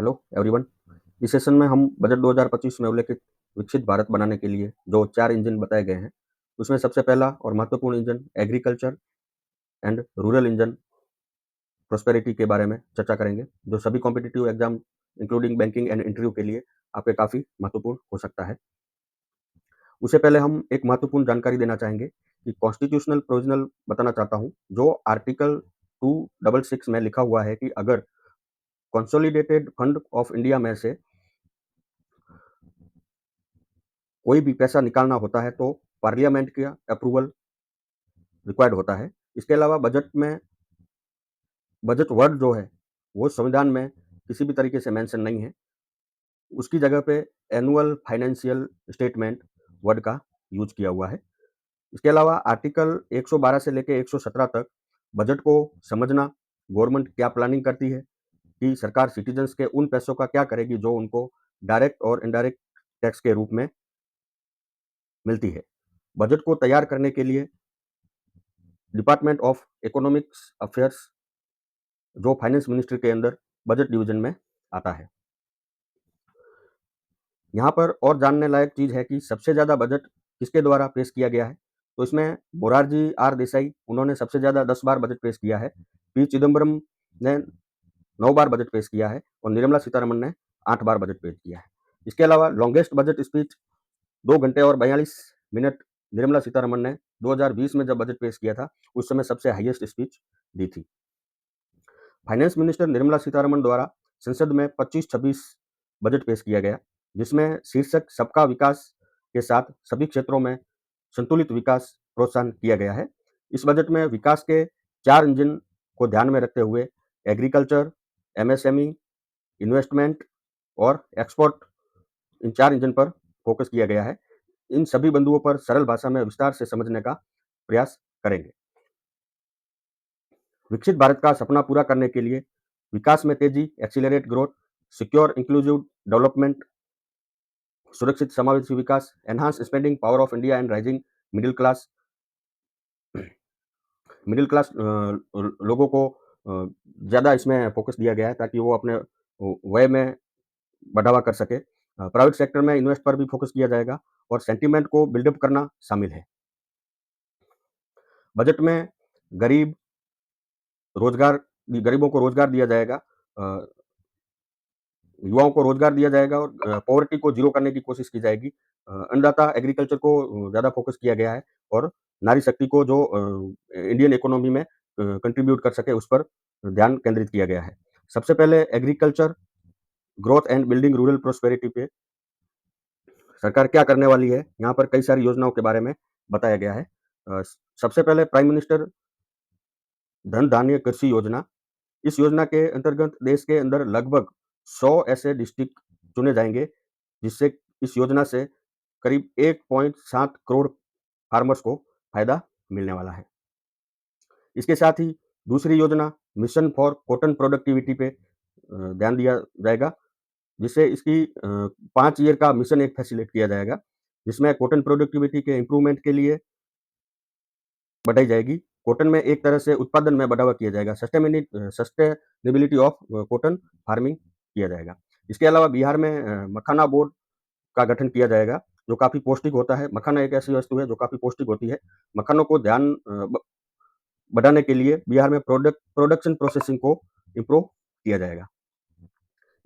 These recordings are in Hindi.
Hello everyone. इस सेशन में हम बजट 2025 में उल्लेखित विकसित भारत बनाने के लिए जो 4 इंजन बताए गए हैं, उसमें सबसे पहला और महत्वपूर्ण engine agriculture and rural engine prosperity के बारे में चर्चा करेंगे, जो सभी competitive exam including banking and interview के लिए आपके काफ़ी महत्वपूर्ण हो सकता है। उससे पहले हम एक महत्वपूर्ण जानकारी देना चाहेंगे कि कॉन्स्टिट्यूशनल प्रोविजनल बताना चाहता हूँ, जो आर्टिकल 266 में लिखा हुआ है कि अगर कंसोलिडेटेड फंड ऑफ इंडिया में से कोई भी पैसा निकालना होता है तो पार्लियामेंट का अप्रूवल रिक्वायर्ड होता है। इसके अलावा बजट वर्ड जो है वो संविधान में किसी भी तरीके से मेंशन नहीं है। उसकी जगह पे एनुअल फाइनेंशियल स्टेटमेंट वर्ड का यूज किया हुआ है। इसके अलावा आर्टिकल 112 से लेके 117 तक बजट को समझना, गवर्नमेंट क्या प्लानिंग करती है, कि सरकार सिटीजन्स के उन पैसों का क्या करेगी जो उनको डायरेक्ट और इनडायरेक्ट टैक्स के रूप में मिलती है। बजट को तैयार करने के लिए डिपार्टमेंट ऑफ इकोनॉमिक्स अफेयर्स, जो फाइनेंस मिनिस्ट्री के अंदर बजट डिवीजन में आता है। यहाँ पर और जानने लायक चीज़ है कि सबसे ज़्यादा बजट किसके द्वारा पेश किया गया है। तो इसमें मोरारजी आर देसाई, उन्होंने सबसे ज़्यादा 10 बार बजट पेश किया है। पी चिदम्बरम ने 9 बार बजट पेश किया है और निर्मला सीतारमण ने 8 बार बजट पेश किया है। इसके अलावा लॉन्गेस्ट बजट स्पीच 2 घंटे और 42 मिनट निर्मला सीतारमण ने 2020 में जब बजट पेश किया था, उस समय सबसे हाईएस्ट स्पीच दी थी। फाइनेंस मिनिस्टर निर्मला सीतारमण द्वारा संसद में 25-26 बजट पेश किया गया, जिसमें शीर्षक सबका विकास के साथ सभी क्षेत्रों में संतुलित विकास प्रोत्साहन किया गया है। इस बजट में विकास के 4 इंजन को ध्यान में रखते हुए एग्रीकल्चर, एमएसएमई, इन्वेस्टमेंट और एक्सपोर्ट, इन 4 इंजन पर फोकस किया गया है। इन सभी बिंदुओं पर सरल भाषा में विस्तार से समझने का प्रयास करेंगे। विकसित भारत का सपना पूरा करने के लिए विकास में तेजी, accelerate growth, secure inclusive development, सुरक्षित समावेशी विकास, enhance spending power of India and rising middle class लोगों को ज़्यादा इसमें फोकस दिया गया है, ताकि वो अपने व्यय में बढ़ावा कर सके। प्राइवेट सेक्टर में इन्वेस्ट पर भी फोकस किया जाएगा और सेंटीमेंट को बिल्डअप करना शामिल है। बजट में गरीब रोजगार गरीबों को रोजगार दिया जाएगा, युवाओं को रोजगार दिया जाएगा और पॉवर्टी को जीरो करने की कोशिश की जाएगी। अन्नदाता एग्रीकल्चर को ज़्यादा फोकस किया गया है और नारी शक्ति को जो इंडियन इकोनॉमी में कंट्रीब्यूट कर सके, उस पर ध्यान केंद्रित किया गया है। सबसे पहले agriculture growth and building rural prosperity पे सरकार क्या करने वाली है, यहाँ पर कई सारी योजनाओं के बारे में बताया गया है। सबसे पहले प्राइम मिनिस्टर धन धान्य कृषि योजना, इस योजना के अंतर्गत देश के अंदर लगभग 100 ऐसे डिस्ट्रिक्ट चुने जाएंगे, जिससे इस योजना से करीब 1.7 करोड़ फार्मर्स को फायदा मिलने वाला है। इसके साथ ही दूसरी योजना मिशन फॉर कॉटन प्रोडक्टिविटी पे ध्यान दिया जाएगा, जिससे इसकी 5 ईयर का मिशन एक फैसिलिटेट किया जाएगा, जिसमें कॉटन प्रोडक्टिविटी के इम्प्रूवमेंट के लिए बढ़ाई जाएगी। कॉटन में एक तरह से उत्पादन में बढ़ावा किया जाएगा, सस्टेनेबिलिटी ऑफ कॉटन फार्मिंग किया जाएगा। इसके अलावा बिहार में मखाना बोर्ड का गठन किया जाएगा, जो काफ़ी पौष्टिक होता है। मखाना एक ऐसी वस्तु है जो काफ़ी पौष्टिक होती है। मखानों को बढ़ाने के लिए बिहार में प्रोडक्शन प्रोसेसिंग को इम्प्रूव किया जाएगा।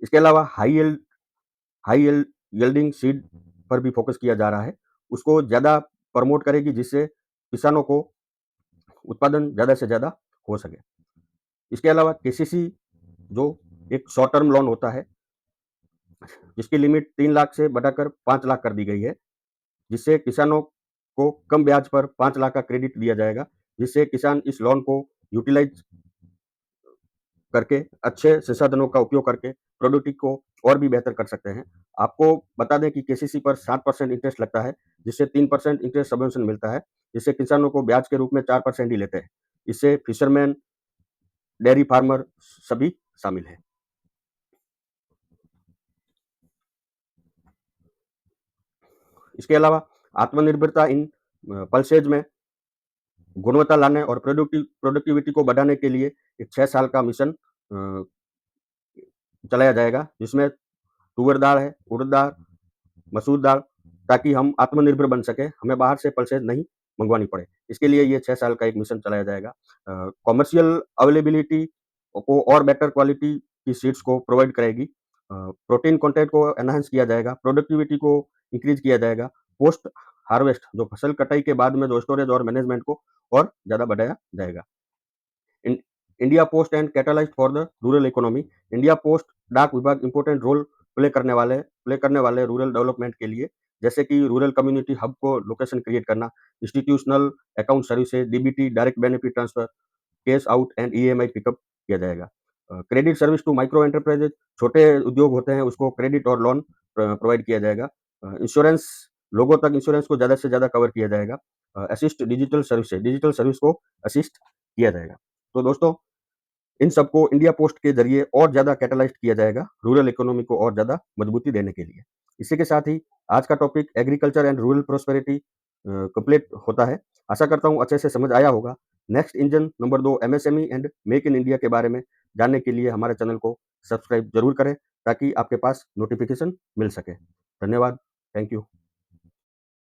इसके अलावा हाई यील्डिंग सीड पर भी फोकस किया जा रहा है, उसको ज़्यादा प्रमोट करेगी, जिससे किसानों को उत्पादन ज़्यादा से ज़्यादा हो सके। इसके अलावा केसीसी, जो एक शॉर्ट टर्म लोन होता है, जिसकी लिमिट 3 लाख से बढ़ाकर 5 लाख कर दी गई है, जिससे किसानों को कम ब्याज पर 5 लाख का क्रेडिट दिया जाएगा, जिससे किसान इस लोन को यूटिलाइज करके अच्छे संसाधनों का उपयोग करके प्रोडक्टिविटी को और भी बेहतर कर सकते हैं। आपको बता दें कि केसीसी पर 7% इंटरेस्ट लगता है, जिससे 3% इंटरेस्ट सबवेंशन मिलता है, जिससे किसानों को ब्याज के रूप में 4% ही लेते हैं। इससे फिशरमैन, डेयरी फार्मर सभी शामिल हैं। इसके अलावा आत्मनिर्भरता इन पल्सेज में गुणवत्ता लाने और प्रोडक्टिविटी को बढ़ाने के लिए एक 6 साल का मिशन चलाया जाएगा, जिसमें तुअर दाल है, उड़द दाल, मसूर दाल, ताकि हम आत्मनिर्भर बन सकें, हमें बाहर से पल्सेस नहीं मँगवानी पड़े। इसके लिए ये 6 साल का एक मिशन चलाया जाएगा। कमर्शियल अवेलेबिलिटी को और बेटर क्वालिटी की सीड्स को प्रोवाइड करेगी। प्रोटीन कंटेंट को एनहांस किया जाएगा, प्रोडक्टिविटी को इंक्रीज़ किया जाएगा, पोस्ट हार्वेस्ट जो फसल कटाई के बाद में जो स्टोरेज और मैनेजमेंट को और ज़्यादा बढ़ाया जाएगा। In India post and catalysed for the rural economy. India post डाक विभाग इम्पोर्टेंट रोल प्ले करने वाले रूरल डेवलपमेंट के लिए, जैसे कि रूरल कम्युनिटी हब को लोकेशन क्रिएट करना, institutional account services, DBT direct benefit transfer, cash out and EMI pickup किया जाएगा। Credit service to micro enterprises, छोटे उद्योग होते हैं उसको क्रेडिट और लोन प्रोवाइड किया जाएगा। इंश्योरेंस, लोगों तक इंश्योरेंस को ज़्यादा से ज़्यादा कवर किया जाएगा। असिस्ट डिजिटल सर्विस को असिस्ट किया जाएगा। तो दोस्तों, इन सबको इंडिया पोस्ट के ज़रिए और ज़्यादा कैटेलाइज़्ड किया जाएगा, रूरल इकोनॉमी को और ज़्यादा मजबूती देने के लिए। इसी के साथ ही आज का topic agriculture and rural prosperity complete होता है। आशा करता हूँ अच्छे से समझ आया होगा। Next engine number 2 MSME and make in India के बारे में जानने के लिए हमारे चैनल को सब्सक्राइब ज़रूर करें, ताकि आपके पास नोटिफ़िकेशन मिल सके। धन्यवाद। Thank you.